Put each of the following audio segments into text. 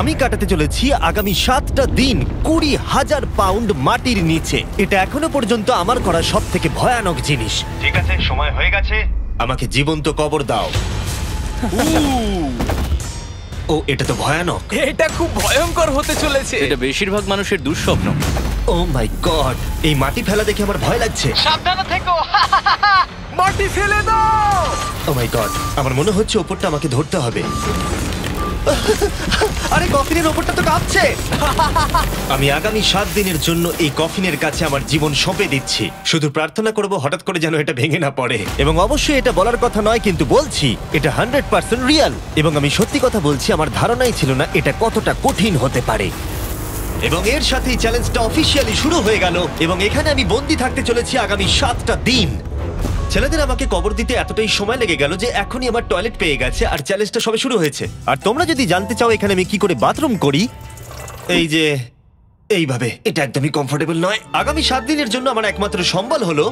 আমি কাটাতে চলেছি আগামী 7টা দিন 20,000 পাউন্ড মাটির নিচে। এটা এখনো পর্যন্ত আমার করা সব থেকে ভয়ানক জিনিস। ঠিক আছে, সময় হয়ে গেছে, আমাকে জীবন্ত কবর দাও। ও, এটা তো ভয়ানক। এটা খুব ভয়ঙ্কর হতে চলেছে। এটা বেশিরভাগ মানুষের দুঃস্বপ্ন। ও মাই গড, এই মাটি ফেলা দেখে আমার ভয় লাগছে। সাবধানে থেকো। মাটি ফেলে দাও। ও মাই গড, আমার মনে হচ্ছে ওপরটা আমাকে ধরতে হবে। আরে কফিনের ওপরটা তো কাঁপছে। আমি আগামী 7 দিনের জন্য এই কফিনের কাছে আমার জীবন সঁপে দিচ্ছি। শুধু প্রার্থনা করব হঠাৎ করে যেন এটা ভেঙে না পড়ে। এবং অবশ্যই এটা বলার কথা নয়, কিন্তু বলছি এটা 100% রিয়েল। এবং আমি সত্যি কথা বলছি, আমার ধারণাই ছিল না এটা কতটা কঠিন হতে পারে। এবং এর সাথেই চ্যালেঞ্জটা অফিসিয়ালি শুরু হয়ে গেল। এবং এখানে আমি বন্দি থাকতে চলেছি আগামী 7টা দিন। ছেলেদের আমাকে কবর দিতে এতটাই সময় লেগে গেল যে এখনই আমার টয়লেট পেয়ে গেছে, আর চ্যালেঞ্জটা সবে শুরু হয়েছে। আর তোমরা যদি জানতে চাও এখানে আমি কি করে বাথরুম করি, এই যে এইভাবে, এটা একদমই কমফোর্টেবল নয়। আগামী 7 দিনের জন্য আমার একমাত্র সম্বল হলো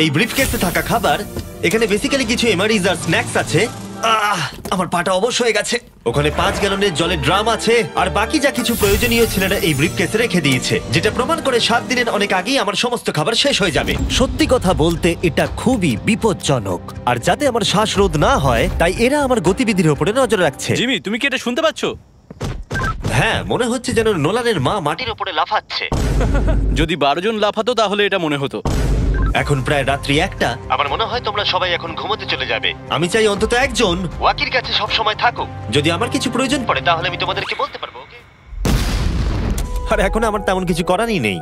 এই ব্রিফকেসে থাকা খাবার। এখানে বেসিক্যালি কিছু এমারিজ আর স্ন্যাক্স আছে। আমার পাটা অবশ হয়ে গেছে। ওখানে 5 গ্যালনের জলের ড্রাম আছে, আর বাকি যা কিছু প্রয়োজনীয় ছেলেরা এই ব্রিফকেসে রেখে দিয়েছে, যেটা প্রমাণ করে 7 দিনের অনেক আগেই আমার সমস্ত খাবার শেষ হয়ে যাবে। সত্যি কথা বলতে এটা খুবই বিপজ্জনক, আর যাতে আমার শ্বাসরোধ না হয় তাই এরা আমার গতিবিধির উপরে নজর রাখছে। জিমি, তুমি কি এটা শুনতে পাচ্ছো? হ্যাঁ, মনে হচ্ছে যেন নোলানের মা মাটির উপরে লাফাচ্ছে। যদি 12 জন লাফাতো তাহলে এটা মনে হতো। এখন প্রায় রাত্রি 1টা। আমার মনে হয় তোমরা সবাই এখন ঘুমোতে চলে যাবে। আমি চাই অন্তত একজন ওয়াকির কাছে সব সময় থাকুক। যদি আমার কিছু প্রয়োজন পড়ে তাহলে আমি তোমাদেরকে বলতে পারবো, ওকে? আর এখন আমার তেমন কিছু করারই নেই।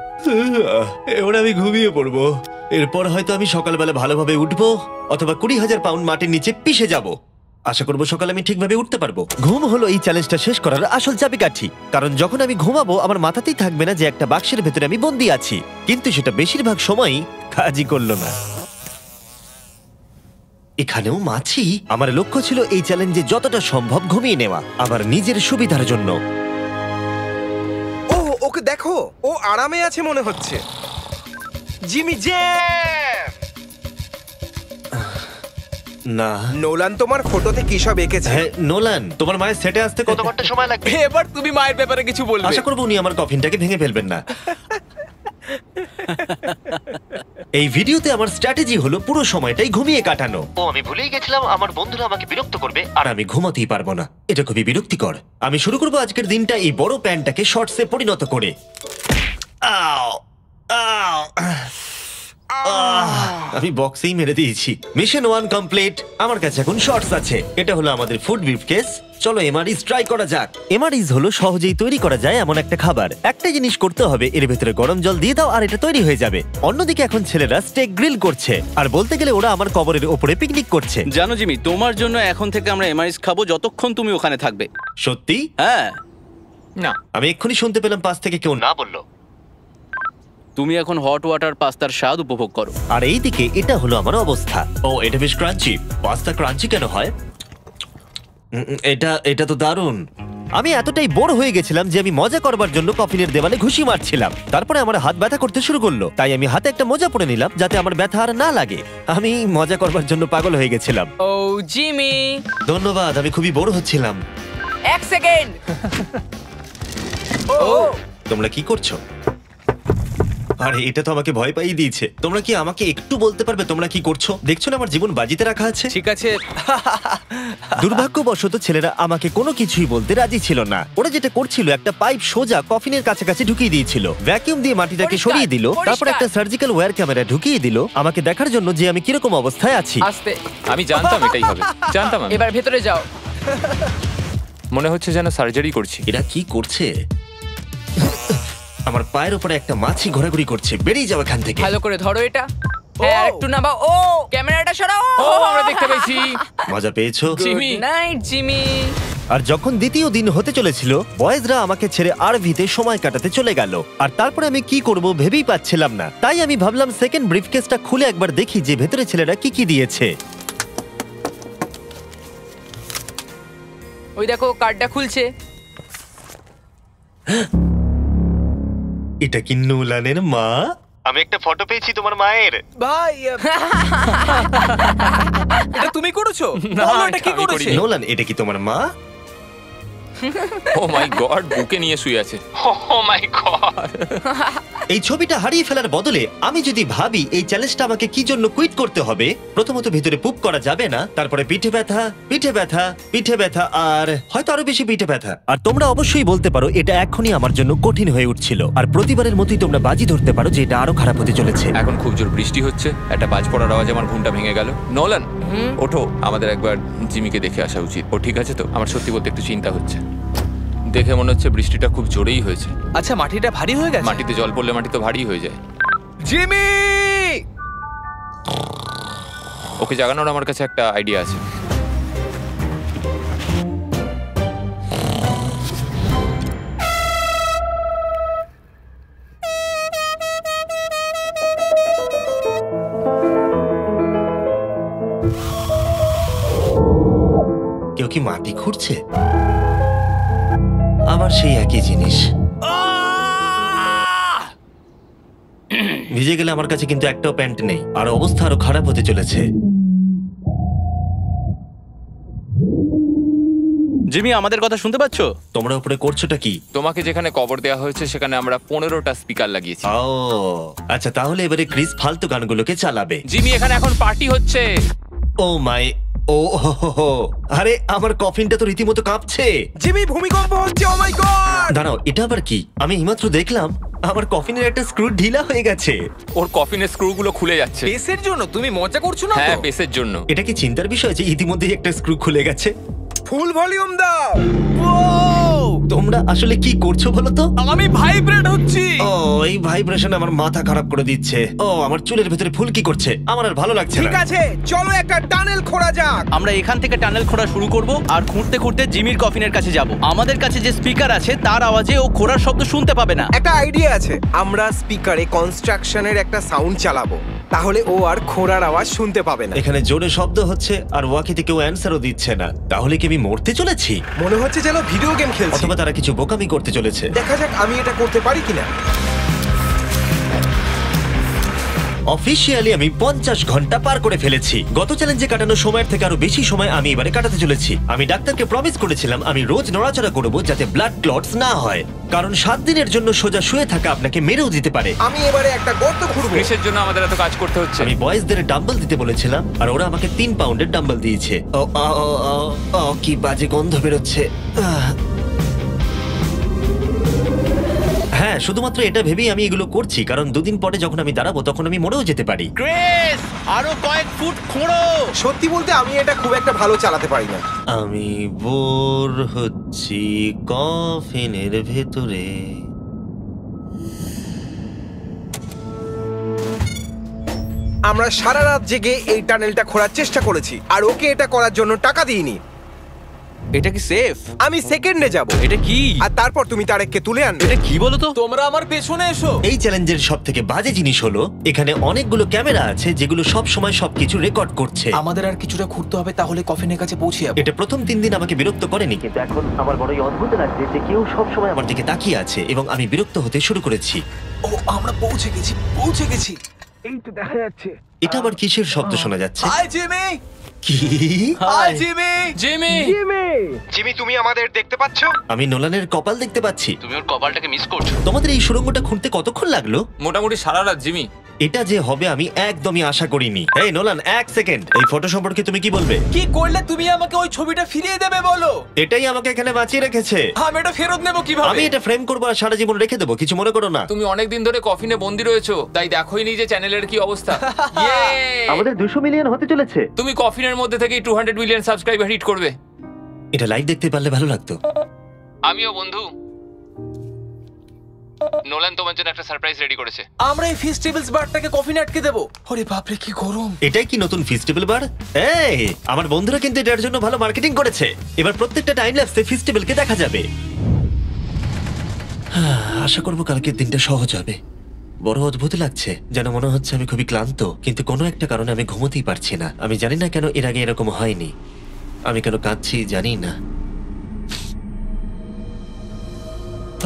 এবার আমি ঘুমিয়ে পড়বো। এরপর হয়তো আমি সকালবেলা ভালোভাবে উঠবো, অথবা 20,000 পাউন্ড মাটির নিচে পিষে যাব। আশা করবো সকালে আমি ঠিকভাবে উঠতে পারবো। ঘুম হলো এই চ্যালেঞ্জটা শেষ করার আসল চাবিকাঠি। কারণ যখন আমি ঘুমাবো আমার মাথাতেই থাকবে না যে একটা বাক্সের ভেতরে আমি বন্দি আছি। কিন্তু সেটা বেশিরভাগ সময়ই কাজই করলো না। এখানেও মাছি। আমার লক্ষ্য ছিল এই চ্যালেঞ্জে যতটা সম্ভব ঘুমিয়ে নেওয়া, আমার নিজের সুবিধার জন্য। ও, ওকে দেখো, ও আরামে আছে মনে হচ্ছে। Jimmy J. না, নোলান তোমার ফটোতে কি সব এঁকেছে? হ্যাঁ নোলান, তোমার মায়ের সেটে আসতে কত ঘন্টা সময় লাগবে? এবার তুমি মায়ের ব্যাপারে কিছু বলবে। আশা করবো উনি আমার কফিনটাকে ভেঙে ফেলবেন না। এই ভিডিওতে আমার স্ট্র্যাটেজি হলো পুরো সময়টাই ঘুমিয়ে কাটানো। ও, আমি ভুলেই গেছিলাম আমার বন্ধুরা আমাকে বিরক্ত করবে আর আমি ঘুমাতেই পারবো না। এটা খুবই বিরক্তিকর। আমি শুরু করবো আজকের দিনটা এই বড় প্যান্টটাকে শর্টসে পরিণত করে। আও আও, আমি বক্সেই মেরে দিয়েছি। Mission 1 complete. আমার কাছে এখন শর্টস আছে। এটা হলো আমাদের ফুড ব্রিফকেস। চলো এমআরইজ ট্রাই করা যাক। এমআরইজ হলো সহজেই তৈরি করা যায় এমন একটা খাবার। একটা জিনিস করতে হবে, এর ভেতরে গরম জল দিয়ে দাও আর এটা তৈরি হয়ে যাবে। অন্যদিকে এখন ছেলেরা স্টেক গ্রিল করছে, আর বলতে গেলে ওরা আমার কবরের ওপরে পিকনিক করছে। জানো জিমি, তোমার জন্য এখন থেকে আমরা এমআইস খাবো যতক্ষণ তুমি ওখানে থাকবে। সত্যি? হ্যাঁ। না, আমি এক্ষুনি শুনতে পেলাম পাশ থেকে কেউ না বললো। তুমি এখন হট ওয়াটার পাস্তার স্বাদ উপভোগ করো। আর এইদিকে এটা হলো আমার অবস্থা। ও, এটা বেশ ক্রাঞ্চি। পাস্তা ক্রাঞ্চি কেন হয়? এটা তো দারুণ। আমি এতটাই বোর হয়ে গেছিলাম যে আমি মজা করবার জন্য কফিনের দেওয়ালে ঘুষি মারছিলাম। তারপরে আমার হাত ব্যথা করতে শুরু করলো, তাই আমি হাতে একটা মোজা পরে নিলাম যাতে আমার ব্যথা আর না লাগে। আমি মজা করবার জন্য পাগল হয়ে গেছিলাম। ও জিমি, ধন্যবাদ, আমি খুবই বোর হচ্ছিলাম। 1 সেকেন্ড। ও, তোমরা কি করছো? আরে এটা তো আমাকে ভয় পাইয়ে দিয়েছে। তোমরা কি আমাকে একটু বলতে পারবে তোমরা কি করছো? দেখছো না আমার জীবন বাজিতে রাখা আছে। ঠিক আছে। দুর্ভাগ্যবশত ছেলেরা আমাকে কোনো কিছুই বলতে রাজি ছিল না। ওরা যেটা করছিল, একটা পাইপ সোজা কফিনের কাছাকাছি ঢুকিয়ে দিয়েছিল, ভ্যাকিউম দিয়ে মাটিটাকে সরিয়ে দিল, তারপর একটা সার্জিক্যাল ওয়্যার ক্যামেরা ঢুকিয়ে দিল আমাকে দেখার জন্য যে আমি কিরকম অবস্থায় আছি। আস্তে। আমি জানতাম এটাই হবে, জানতাম আমি। এবার ভেতরে যাও। মনে হচ্ছে যেন সার্জারি করছি। এরা কি করছে? আমার পায়ের উপরে একটা মাছি ঘোরাঘুরি করছে। বেরিয়ে যাও এখান থেকে। ভালো করে ধরো এটা। হ্যাঁ, একটু নামাও। ও, ক্যামেরাটা সরাও। ও, আমরা দেখতে পেয়েছি। মজা পেয়েছো? জিমি। Good night Jimmy. আর যখন দ্বিতীয় দিন হতে চলেছিল, বয়েজরা আমাকে ছেড়ে আরভিতে সময় কাটাতে চলে গেল। আর তারপরে আমি কি করব ভেবেই পাচ্ছিলাম না। তাই আমি ভাবলাম সেকেন্ড ব্রিফকেসটা খুলে একবার দেখি যে ভেতরে ছেলেরা কি কি দিয়েছে। ওই দেখো, কার্ডটা খুলছে। এটা কি নোলানের মা? আমি একটা ফটো পেয়েছি তোমার মায়ের। ভাই, এটা তুমি করেছো? না, বলো, এটা কি এটা আমি করেছে? করিনি। নোলান, এটা কি তোমার মা? ও মাই গড, বুকে নিয়ে শুয়ে আছে। ও মাই গড। এই ছবিটা হারিয়ে ফেলার বদলে আমি যদি ভাবি এই চ্যালেঞ্জটা আমাকে কি জন্য কুইট করতে হবে, প্রথমত ভিতরে পুপ করা যাবে না, তারপরে পিঠে ব্যথা, পিঠে ব্যথা, পিঠে ব্যথা, আর হয়তো আরো বেশি পিঠে ব্যথা। আর তোমরা অবশ্যই বলতে পারো এটা এখনই আমার জন্য কঠিন হয়ে উঠছিল, আর প্রতিবারের মতোই তোমরা বাজি ধরতে পারো যে এটা আরো খারাপ হতে চলেছে। এখন খুব জোর বৃষ্টি হচ্ছে, একটা বাজ পড়ার আওয়াজে আমার ঘুমটা ভেঙে গেল। নোলান, ওঠো, আমাদের একবার জিমিকে দেখে আসা উচিত। ও ঠিক আছে তো? আমার সত্যি বলতে একটু চিন্তা হচ্ছে। দেখে মনে হচ্ছে বৃষ্টিটা খুব জোরেই হয়েছে। আচ্ছা, মাটিটা ভারী হয়ে গেছে। মাটিতে জল পড়লে মাটি তো ভারী হয়ে যায়। জিমি! ওকে জাগানোর আমার কাছে একটা আইডিয়া আছে। কেউ কি মাটি খুঁড়ছে? আবার সেই একই জিনিস। ভিজে গেলে আমার কাছে কিন্তু একটাও প্যান্ট নেই, আর অবস্থা আরো খারাপ হতে চলেছে। জিমি, আমাদের কথা শুনতে পাচ্ছো? তোমরা উপরে করছোটা কি? তোমাকে যেখানে কবর দেওয়া হয়েছে সেখানে আমরা 15টা স্পিকার লাগিয়েছি। ও আচ্ছা, তাহলে এবারে ক্রিস ফালতু গানগুলোকে চালাবে। জিমি, এখানে এখন পার্টি হচ্ছে। ও মাই, ও হো হো হো। আরে আমার কফিনটা তো রীতিমতো কাঁপছে। জিমি, ভূমিকম্প হচ্ছে, ও মাই গড! দাঁড়াও, এটা আবার কি? আমি এইমাত্র দেখলাম আমার কফিনের একটা স্ক্রু ঢিলা হয়ে গেছে। ওর কফিনের স্ক্রুগুলো খুলে যাচ্ছে। পেসের জন্য তুমি মজা করছো না হ্যাঁ, তো? পেসের জন্য। এটা কি চিন্তার বিষয় যে ইতিমধ্যেই একটা স্ক্রু খুলে গেছে? ফুল ভলিউম দাও। তোমরা আসলে কি করছো বলো তো? আমি ভাইব্রেট হচ্ছি। ও, এই ভাইব্রেশন আমার মাথা খারাপ করে দিচ্ছে। ও, আমার চুলের ভেতরে ফুল কি করছে? আমার আর ভালো লাগছে ঠিক না। আছে, চলো একটা টানেল খোঁড়া যাক। আমরা এখান থেকে টানেল খোঁড়া শুরু করব, আর খুঁড়তে খুঁড়তে জিমির কফিনের কাছে যাব। আমাদের কাছে যে স্পিকার আছে তার আওয়াজে ও খোঁড়ার শব্দ শুনতে পাবে না। একটা আইডিয়া আছে, আমরা স্পিকারে কনস্ট্রাকশনের একটা সাউন্ড চালাবো, তাহলে ও আর খোঁড়ার আওয়াজ শুনতে পাবে না। এখানে জোরে শব্দ হচ্ছে আর ওয়াকিতে কেউ অ্যান্সারও দিচ্ছে না। তাহলে কি আমি মরতে চলেছি? মনে হচ্ছে যেন ভিডিও গেম খেলছি। অথবা তারা কিছু বোকামি করতে চলেছে। দেখা যাক আমি এটা করতে পারি কিনা। অফিসিয়ালি আমি 50 ঘন্টা পার করে ফেলেছি। গত চ্যালেঞ্জে কাটানো সময়ের থেকে আরো বেশি সময় আমি এবারে কাটাতে চলেছি। আমি ডাক্তারকে প্রমিস করেছিলাম আমি রোজ নড়াচড়া করব যাতে ব্লাড ক্লটস না হয়, কারণ 7 দিনের জন্য সোজা শুয়ে থাকা আপনাকে মেরেও দিতে পারে। আমি এবারে একটা গর্ত খুঁড়বো। ক্রিসের জন্য আমাদের এত কাজ করতে হচ্ছে। আমি বয়েজদের ডাম্বল দিতে বলেছিলাম আর ওরা আমাকে 3 পাউন্ডের ডাম্বল দিয়েছে। ও ও ও, ও, ও, কি বাজে গন্ধ বেরোচ্ছে। হ্যাঁ, শুধুমাত্র এটা ভেবেই আমি এগুলো করছি, কারণ 2 দিন পরে যখন আমি দাঁড়াবো তখন আমি মরেও যেতে পারি। ক্রিস, আরো কয়েক ফুট খোঁড়ো। সত্যি বলতে আমি এটা খুব একটা ভালো চালাতে পারি না। আমি বোর হচ্ছি কফিনের ভেতরে। আমরা সারা রাত জেগে এই টানেলটা খোঁড়ার চেষ্টা করেছি, আর ওকে এটা করার জন্য টাকা দিইনি। এটা কি সেফ? আমি সেকেন্ডে যাব, এটা কি? আর তারপর তুমি তারেককে তুলে আনবে। এটা কি বলো তো? তোমরা আমার পেছনে এসো। এই চ্যালেঞ্জের সব থেকে বাজে জিনিস হলো এখানে অনেকগুলো ক্যামেরা আছে যেগুলো সব সময় সবকিছু রেকর্ড করছে। আমাদের আর কিছুটা ঘুরতে হবে, তাহলে কফিনের কাছে পৌঁছে যাবো। এটা প্রথম 3 দিন আমাকে বিরক্ত করেনি, কিন্তু এখন আমার বড়ই অদ্ভুত লাগছে যে কেউ সব সময় আমার দিকে তাকিয়ে আছে এবং আমি বিরক্ত হতে শুরু করেছি। ও, আমরা পৌঁছে গেছি, পৌঁছে গেছি। এই তো দেখা যাচ্ছে। এটা আবার কিসের শব্দ শোনা যাচ্ছে? Hi Jimmy! কি? Hi Jimmy! জিমি! জিমি, তুমি আমাদের দেখতে পাচ্ছ? আমি নোলানের কপাল দেখতে পাচ্ছি। তুমি ওর কপালটাকে মিস করছো। তোমাদের এই সুড়ঙ্গটা খুঁড়তে কতক্ষণ লাগলো? মোটামুটি সারা রাত জিমি। এটা যে হবে আমি একদমই আশা করিনি। এই নোলান, 1 সেকেন্ড, এই ফটো সম্পর্কে তুমি কি বলবে? কি করলে তুমি আমাকে ওই ছবিটা ফিরিয়ে দেবে বলো? এটাই আমাকে এখানে বাঁচিয়ে রেখেছে। আমি এটা ফেরত নেবো কিভাবে? আমি এটা ফ্রেম করবো আর সারা জীবন রেখে দেবো, কিছু মনে করো না। তুমি অনেকদিন ধরে কফিনে বন্দি রয়েছো, তাই দেখোই নি যে চ্যানেলের কি অবস্থা। Yay! আমাদের 200 মিলিয়ন হতে চলেছে। তুমি কফিনের মধ্যে থেকে 200 মিলিয়ন সাবস্ক্রাইবার হিট করবে। এটা লাইভ দেখতে পারলে ভালো লাগতো। আমিও বন্ধু। নোলান তোমার জন্য একটা সারপ্রাইজ রেডি করেছে। আমরা এই ফেস্টিভ্যালস বারটাকে কফিনে আটকে দেবো। ওরে বাপরে, কি গরম! এটাই কি নতুন ফেস্টিভ্যাল বার? এই, আমার বন্ধুরা কিন্তু এটার জন্য ভালো মার্কেটিং করেছে। এবার প্রত্যেকটা টাইম ল্যাপসে ফেস্টিভ্যালকে দেখা যাবে। আশা করবো কালকের দিনটা সহজ হবে। বড় অদ্ভুত লাগছে, যেন মনে হচ্ছে আমি খুবই ক্লান্ত, কিন্তু কোনো একটা কারণে আমি ঘুমোতেই পারছি না। আমি জানি না কেন এর আগে এরকম হয়নি। আমি কেন কাঁদছি জানি না।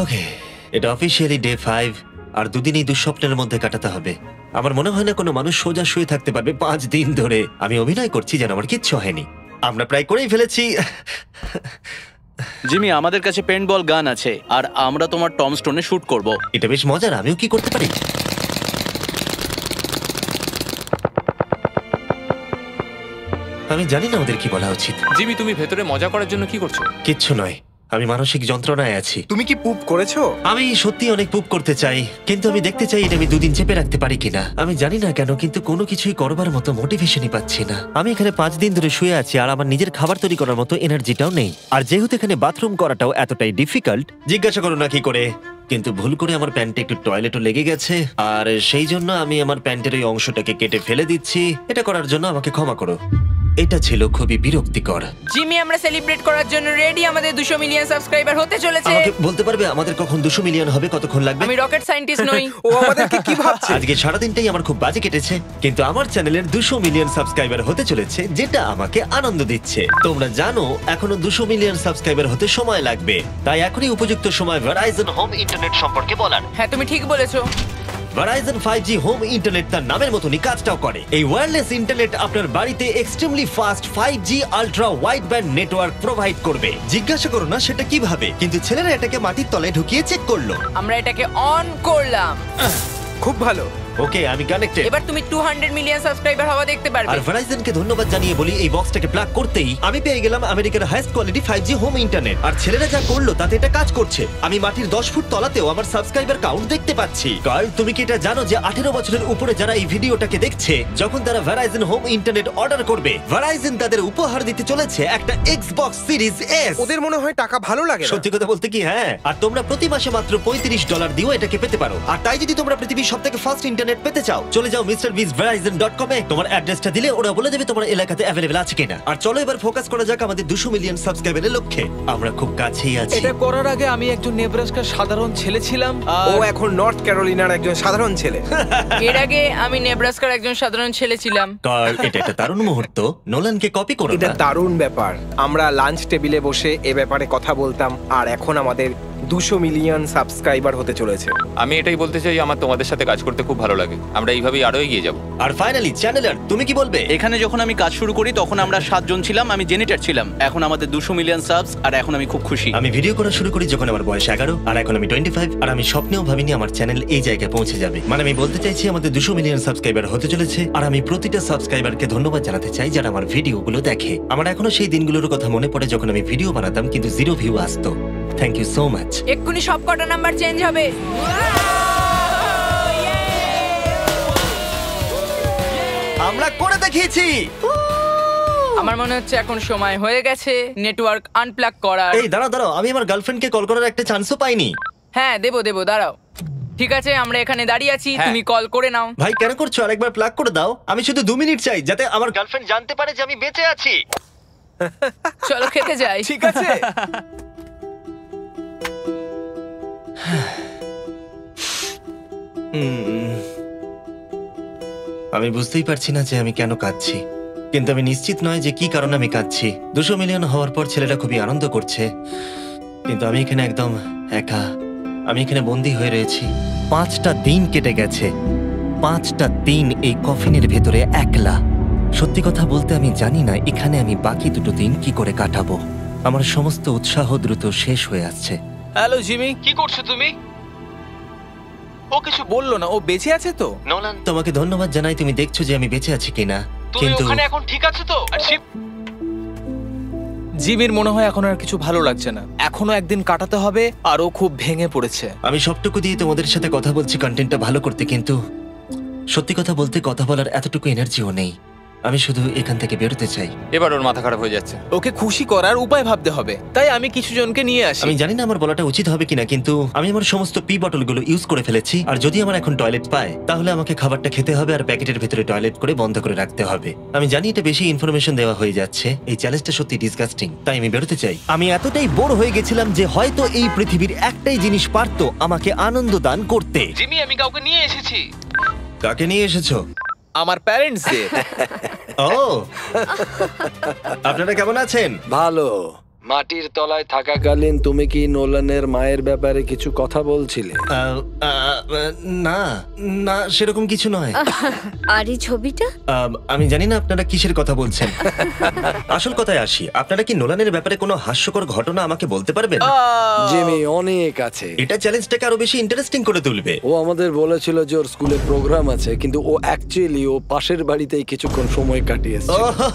ওকে, এটা অফিসিয়ালি ডে 5, আর 2 দিন এই দুঃস্বপ্নের মধ্যে কাটাতে হবে। আমার মনে হয় না কোনো মানুষ সোজা শুয়ে থাকতে পারবে 5 দিন ধরে। আমি অভিনয় করছি যেন আমার কিচ্ছু হয়নি। আমরা প্রায় করেই ফেলেছি। জিমি, আমাদের কাছে পেন্টবল গান আছে আর আমরা তোমার টম স্টোনে শুট করব। এটা বেশ মজার, আমিও কি করতে পারি? আমি জানি না ওদের কি বলা উচিত। জিমি, তুমি ভেতরে মজা করার জন্য কি করছো? কিচ্ছু নয়, আমি মানসিক যন্ত্রণায় আছি। তুমি কি পুপ করেছো? আমি সত্যি অনেক পুপ করতে চাই, কিন্তু আমি দেখতে চাই এটা আমি 2 দিন চেপে রাখতে পারি কিনা। আমি জানি না কেন, কিন্তু কোনো কিছুই করবার মতো মোটিভেশনই পাচ্ছি না। আমি এখানে 5 দিন ধরে শুয়ে আছি আর আমার নিজের খাবার তৈরি করার মতো এনার্জিটাও নেই। আর যেহেতু এখানে বাথরুম করাটাও এতটাই ডিফিকাল্ট, জিজ্ঞাসা করো না কি করে, কিন্তু ভুল করে আমার প্যান্টে একটু টয়লেটও লেগে গেছে, আর সেই জন্য আমি আমার প্যান্টের ওই অংশটাকে কেটে ফেলে দিচ্ছি। এটা করার জন্য আমাকে ক্ষমা করো। এটা ছিল খুবই বিরক্তিকর। জিমি, আমরা সেলিব্রেট করার জন্য রেডি। আমাদের 200 মিলিয়ন সাবস্ক্রাইবার হতে চলেছে। আমাকে বলতে পারবে আমাদের কখন 200 মিলিয়ন হবে? কতক্ষণ লাগবে? আমি রকেট সায়েন্টিস্ট নই। ও আমাদেরকে কি ভাবছে? আজকে সারাদিনটাই আমার খুব বাজে কেটেছে, কিন্তু আমার চ্যানেলের 200 মিলিয়ন সাবস্ক্রাইবার হতে চলেছে, যেটা আমাকে আনন্দ দিচ্ছে। তোমরা জানো এখনো 200 মিলিয়ন সাবস্ক্রাইবার হতে সময় লাগবে, তাই এখনই উপযুক্ত সময় ভেরাইজন হোম ইন্টারনেট সম্পর্কে বলার। হ্যাঁ, তুমি ঠিক বলেছো। ভেরাইজন 5G হোম ইন্টারনেট তার নামের মতনই কাজটাও করে। এই ওয়্যারলেস ইন্টারনেট আপনার বাড়িতে extremely fast 5G ultra wide band network provide করবে। জিজ্ঞাসা করো না সেটা কিভাবে, কিন্তু ছেলেরা এটাকে মাটির তলায় ঢুকিয়ে চেক করলো। আমরা এটাকে অন করলাম। খুব ভালো। ওকে, আমি কানেক্টেড। এবার তুমি 200 মিলিয়ন সাবস্ক্রাইবার হওয়া দেখতে আর পারবে। ভেরাইজনকে ধন্যবাদ জানিয়ে বলি, এই বক্সটাকে প্লাগ করতেই আমি পেয়ে গেলাম আমেরিকার highest quality 5G home internet. আর ছেলেরা যা করলো তাতে এটা কাজ করছে। আমি মাটির 10 ফুট তলাতেও আমার সাবস্ক্রাইবার কাউন্ট দেখতে পাচ্ছি। কার্ল, তুমি কি এটা জানো যে 18 বছরের উপরে যারা এই ভিডিওটাকে দেখছে, যখন তারা ভেরাইজন হোম ইন্টারনেট অর্ডার করবে, ভেরাইজন তাদের উপহার দিতে চলেছে একটা Xbox Series S। ওদের মনে হয় টাকা ভালো লাগে না। সত্যি কথা বলতে কি, হ্যাঁ। আর তোমরা প্রতি মাসে মাত্র $35 দিয়েও এটাকে পেতে পারো। আর তাই যদি তোমরা পৃথিবীর সবথেকে ফাস্ট ইন্টারনেট পেতে চাও, চলে যাও MrBeastVerizon.com এ। তোমার অ্যাড্রেসটা দিলে ওরা বলে দেবে তোমার এলাকাতে অ্যাভেলেবল আছে কিনা। আর চলো এবার ফোকাস করা যাক আমাদের 200 মিলিয়ন সাবস্ক্রাইবারের লক্ষ্যে। আমরা খুব কাছেই আছি। এটা করার আগে আমি একজন নেব্রাস্কার সাধারণ ছেলে ছিলাম ও আর এখন নর্থ ক্যারোলিনার একজন সাধারণ ছেলে। এর আগে আমি নেব্রাস্কার একজন সাধারণ ছেলে ছিলাম। কার্ল, এটা একটা দারুণ মুহূর্ত। নোলানকে কপি করো এটা না। দারুণ ব্যাপার। আমরা লাঞ্চ টেবিলে বসে এ ব্যাপারে কথা বলতাম, আর এখন আমাদের 200 মিলিয়ন সাবস্ক্রাইবার হতে চলেছে। আমি এটাই বলতে চাই, আমার তোমাদের সাথে কাজ করতে খুব ভালো লাগে। আমরা এইভাবেই আরো এগিয়ে যাব। আর ফাইনালি চ্যানেলার, তুমি কি বলবে? এখানে যখন আমি কাজ শুরু করি তখন আমরা 7 জন ছিলাম, আমি জেনিটার ছিলাম। এখন আমাদের 200 মিলিয়ন সাবস আর এখন আমি খুব খুশি। আমি ভিডিও করা শুরু করি যখন আমার বয়স 11, আর এখন আমি 25। আর আমি স্বপ্নেও ভাবিনি আমার চ্যানেল এই জায়গায় পৌঁছে যাবে। মানে আমি বলতে চাইছি আমাদের 200 মিলিয়ন সাবস্ক্রাইবার হতে চলেছে, আর আমি প্রতিটা সাবস্ক্রাইবারকে ধন্যবাদ জানাতে চাই যারা আমার ভিডিওগুলো দেখে। আমার এখনো সেই দিনগুলোর কথা মনে পড়ে যখন আমি ভিডিও বানাতাম কিন্তু 0 ভিউ আসতো। Thank you so much. এক্ষুনি সব কটা নাম্বার চেঞ্জ হবে। আমরা করে দেখিয়েছি। আমার মনে হচ্ছে এখন সময় হয়ে গেছে নেটওয়ার্ক আনপ্লাগ করার। এই দাঁড়াও দাঁড়াও, আমি আমার গার্লফ্রেন্ডকে কল করার একটা চান্সও পাইনি। হ্যাঁ, দেবো দাঁড়াও। ঠিক আছে, আমরা এখানে দাঁড়িয়ে আছি, তুমি কল করে নাও। ভাই কেন করছো? আরেকবার প্লাগ করে দাও। আমি শুধু 2 মিনিট চাই, যাতে আমার গার্লফ্রেন্ড জানতে পারে যে আমি বেঁচে আছি। চলো খেতে যাই। ঠিক আছে। আমি বুঝতেই পারছি না যে আমি কেন কাঁদছি, কিন্তু আমি নিশ্চিত নয় যে কি কারণে আমি কাঁদছি। 200 মিলিয়ন হওয়ার পর ছেলেরা খুবই আনন্দ করছে, কিন্তু আমি এখানে একদম একা। আমি এখানে বন্দি হয়ে রয়েছি। 5টা দিন কেটে গেছে, 5টা দিন এই কফিনের ভেতরে একলা। সত্যি কথা বলতে আমি জানি না এখানে আমি বাকি 2 দিন কি করে কাটাবো। আমার সমস্ত উৎসাহ দ্রুত শেষ হয়ে আসছে। হ্যালো জিমি, কি করছো তুমি? ও কিছু বললো না, ও বেঁচে আছে তো? নোলান, তোমাকে ধন্যবাদ জানাই, তুমি দেখছো যে আমি বেঁচে আছি কিনা। কিন্তু এখন ঠিক আছে তো? আর জিমির মনে হয় এখন আর কিছু ভালো লাগছে না। এখনো একদিন কাটাতে হবে আর ও খুব ভেঙে পড়েছে। আমি সবটুকু দিয়ে তোমাদের সাথে কথা বলছি কন্টেন্টটা ভালো করতে, কিন্তু সত্যি কথা বলতে কথা বলার এতটুকু এনার্জিও নেই। আমি শুধু এখান থেকে বেরোতে চাই। এবার ওর মাথা খারাপ হয়ে যাচ্ছে। ওকে খুশি করার উপায় ভাবতে হবে, তাই আমি কিছু জনকে নিয়ে আসি। আমি জানি না আমার বলাটা উচিত হবে কিনা, কিন্তু আমি আমার সমস্ত পি বটলগুলো ইউজ করে ফেলেছি। আর যদি আমার এখন টয়লেট পায়, তাহলে আমাকে খাবারটা খেতে হবে আর প্যাকেটের ভিতরে টয়লেট করে বন্ধ করে রাখতে হবে। আমি জানি এটা বেশি ইনফরমেশন দেওয়া হয়ে যাচ্ছে, এই চ্যালেঞ্জটা সত্যি ডিসগাস্টিং, তাই আমি বেরোতে চাই। আমি এতটাই বোর হয়ে গেছিলাম যে হয়তো এই পৃথিবীর একটাই জিনিস পারতো আমাকে আনন্দ দান করতে। জিমি, আমি কাউকে নিয়ে এসেছি। কাকে নিয়ে এসেছো? আমার প্যারেন্টসদের। ও, আপনারা কেমন আছেন? ভালো। মাটির তলায় থাকাকালীন তুমি কি নোলানের মায়ের ব্যাপারে কিছু কথা বলছিলে? না না, সেরকম কিছু নয়। আর এই ছবিটা? আমি জানি না আপনারা কিসের কথা বলছেন। আসল কথায় আসি, আপনারা কি নোলানের ব্যাপারে কোনো হাস্যকর ঘটনা আমাকে বলতে পারবেন? জিমি, অনেক আছে। এটা চ্যালেঞ্জটাকে আরো বেশি ইন্টারেস্টিং করে তুলবে। ও আমাদের বলেছিল যে ওর স্কুলে প্রোগ্রাম আছে, কিন্তু ও অ্যাকচুয়ালি ও পাশের বাড়িতেই কিছুক্ষণ সময় কাটিয়েছে। ওহো!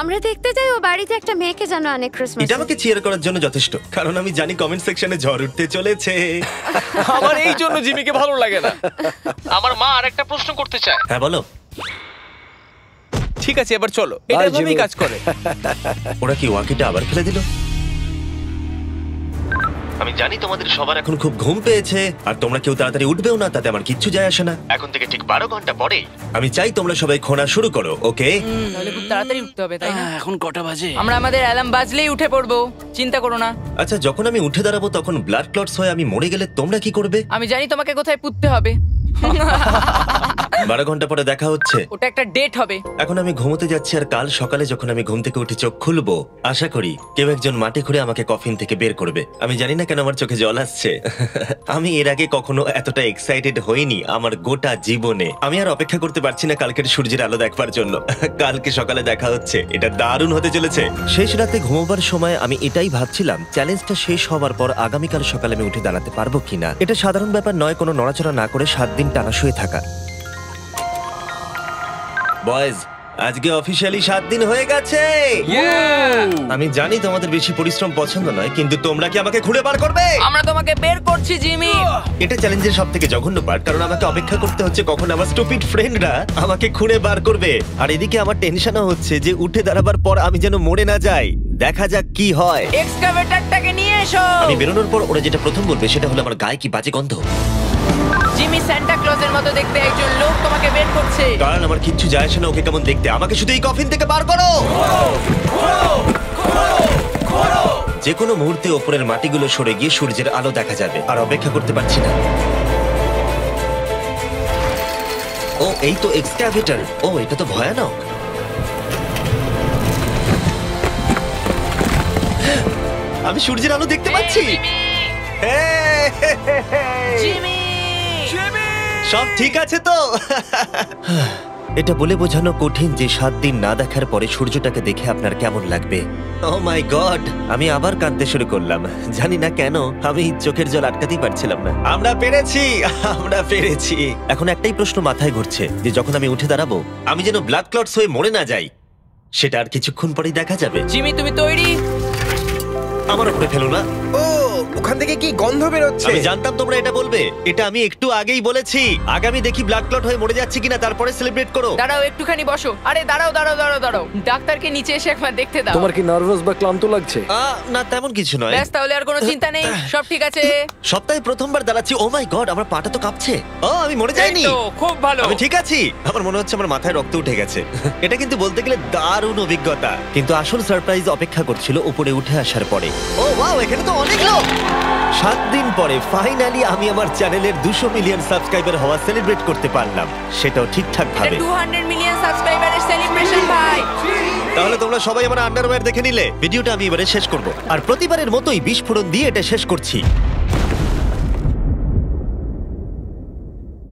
আমরা দেখতে যাই ও বাড়িতে একটা মেয়েকে জানো অনেক ক্রিসমাস। এটা আমাকে চিয়ার করার জন্য যথেষ্ট, কারণ আমি জানি কমেন্ট সেকশনে ঝড় উঠতে চলেছে। আমার এই জন্য জিমিকে ভালো লাগে না। আমার মা আরেকটা প্রশ্ন করতে চায়। হ্যাঁ বলো। ঠিক আছে, এবার চলো, এটা Bye, এভাবেই জিমি। কাজ করে। ওরা কি ওয়াকিটা আবার ফেলে দিল? আমি জানি তোমাদের সবার এখন খুব ঘুম পেয়েছে, আর তোমরা কেউ তাড়াতাড়ি উঠবেও না, তাতে আমার কিচ্ছু যায় আসে না। এখন থেকে ঠিক 12 ঘন্টা পরে আমি চাই তোমরা সবাই খোঁড়া শুরু করো, ওকে? তাহলে খুব তাড়াতাড়ি উঠতে হবে, তাই না? এখন কটা বাজে? আমরা আমাদের অ্যালার্ম বাজলেই উঠে পড়বো, চিন্তা করো না। আচ্ছা, যখন আমি উঠে দাঁড়াবো তখন ব্লাড ক্লটস হয়ে আমি মরে গেলে তোমরা কি করবে? আমি জানি তোমাকে কোথায় পুঁততে হবে। 12 ঘন্টা পরে দেখা হচ্ছে। ওটা একটা ডেট হবে। এখন আমি ঘুমোতে যাচ্ছি, আর কাল সকালে যখন আমি ঘুম থেকে উঠে চোখ খুলবো, আশা করি কেউ একজন মাটি খুঁড়ে আমাকে কফিন থেকে বের করবে। আমি জানি না কেন আমার চোখে জল আসছে। আমি এর আগে কখনো এতটা এক্সাইটেড হইনি আমার গোটা জীবনে। আমি আর অপেক্ষা করতে পারছি না কালকের সূর্যের আলো দেখবার জন্য। কালকে সকালে দেখা হচ্ছে, এটা দারুণ হতে চলেছে। শেষ রাতে ঘুমোবার সময় আমি এটাই ভাবছিলাম, চ্যালেঞ্জটা শেষ হওয়ার পর আগামীকাল সকালে আমি উঠে দাঁড়াতে পারবো কিনা। এটা সাধারণ ব্যাপার নয় কোনো নড়াচড়া না করে 7 দিন টানা শুয়ে থাকা। বয়েজ, আজকে অফিসিয়ালি 7 দিন হয়ে গেছে। আমি জানি তোমাদের বেশি পরিশ্রম পছন্দ নয়, কিন্তু তোমরা কি আমাকে খুঁড়ে বার করবে? আমরা তোমাকে বের করছি, জিমি। এটা চ্যালেঞ্জের সব থেকে জঘন্য পার্ট, কারণ আমাকে অপেক্ষা করতে হচ্ছে কখন আমার স্টুপিড ফ্রেন্ডরা আমাকে খুঁড়ে বার করবে। আর এদিকে আমার টেনশনও হচ্ছে যে উঠে দাঁড়াবার পর আমি যেন মরে না যাই। দেখা যাক কি হয়। এক্সকাভেটরটাকে নিয়ে এসো। আমি বেরোনোর পর ওরা যেটা প্রথম বলবে সেটা হলো আমার গায়ে কি বাজে গন্ধ। জিমি সান্টা ক্লজের মতো দেখতে একজন লোক তোমাকে বের করছে। কারণ আমার কিচ্ছু যায় আসে না ওকে কেমন দেখতে, আমাকে শুধু এই কফিন থেকে বার করো। যে কোনো মুহূর্তে ওপরের মাটিগুলো সরে গিয়ে সূর্যের আলো দেখা যাবে, আর অপেক্ষা করতে পারছি না। ও, এই তো এক্সক্যাভেটর। ও, এটা তো ভয়ানক। আমি সূর্যের আলো দেখতে পাচ্ছি। জিমি! সব ঠিক আছে তো? এটা বলে বোঝানো কঠিন যে 7 দিন না দেখার পরে সূর্যটাকে দেখে আপনার কেমন লাগবে। ও মাই গড, আমি আবার কাঁদতে শুরু করলাম। জানি না কেন, আমি চোখের জল আটকাতেই পারছিলাম না। আমরা পেরেছি, আমরা পেরেছি। এখন একটাই প্রশ্ন মাথায় ঘুরছে, যে যখন আমি উঠে দাঁড়াবো আমি যেন ব্লাড ক্লটস হয়ে মরে না যাই। সেটা আর কিছুক্ষণ পরেই দেখা যাবে। জিমি, তুমি তৈরি? আমার উপরে ফেলো না। ও, ওখান থেকে কি গন্ধ বেরোচ্ছে? আমি জানতাম তোমরা এটা বলবে। এটা আমি একটু আগেই বলেছি। আগামী দেখি ব্লাড ক্লট হয়ে মরে যাচ্ছে কিনা, তারপরে সেলিব্রেট করো। দাঁড়াও, একটুখানি বসো। আরে দাঁড়াও দাঁড়াও দাঁড়াও দাঁড়াও, ডাক্তারকে নিচে এসে একবার দেখতে দাও। তোমার কি নার্ভাস বা ক্লান্ত লাগছে? না, তেমন কিছু নয়। ব্যাস, তাহলে আর কোনো চিন্তা নেই, সব ঠিক আছে। সপ্তাহে প্রথমবার দাঁড়াচ্ছি। ও মাই গড, আমার পাটা তো কাঁপছে। ও, আমি মরে যাইনি। এই তো, খুব ভালো। আমি ঠিক আছি। আমার মনে হচ্ছে আমার মাথায় রক্ত উঠে গেছে। এটা কিন্তু বলতে গেলে দারুণ অভিজ্ঞতা, কিন্তু আসল সারপ্রাইজ অপেক্ষা করছিল উপরে উঠে আসার পরে। ও ওয়াও, এখানে তো অনেক লোক। 7 দিন পরে ফাইনালি আমি আমার চ্যানেলের 200 মিলিয়ন সাবস্ক্রাইবার হওয়া সেলিব্রেট করতে পারলাম, সেটাও ঠিকঠাক এটা ভাবে। 200 মিলিয়ন সাবস্ক্রাইবারের সেলিব্রেশন, ভাই। তাহলে তোমরা সবাই আমার আন্ডারওয়্যার দেখে নিলে। ভিডিওটা আমি এবারে শেষ করব, আর প্রতিবারের মতোই বিস্ফোরণ দিয়ে এটা শেষ করছি।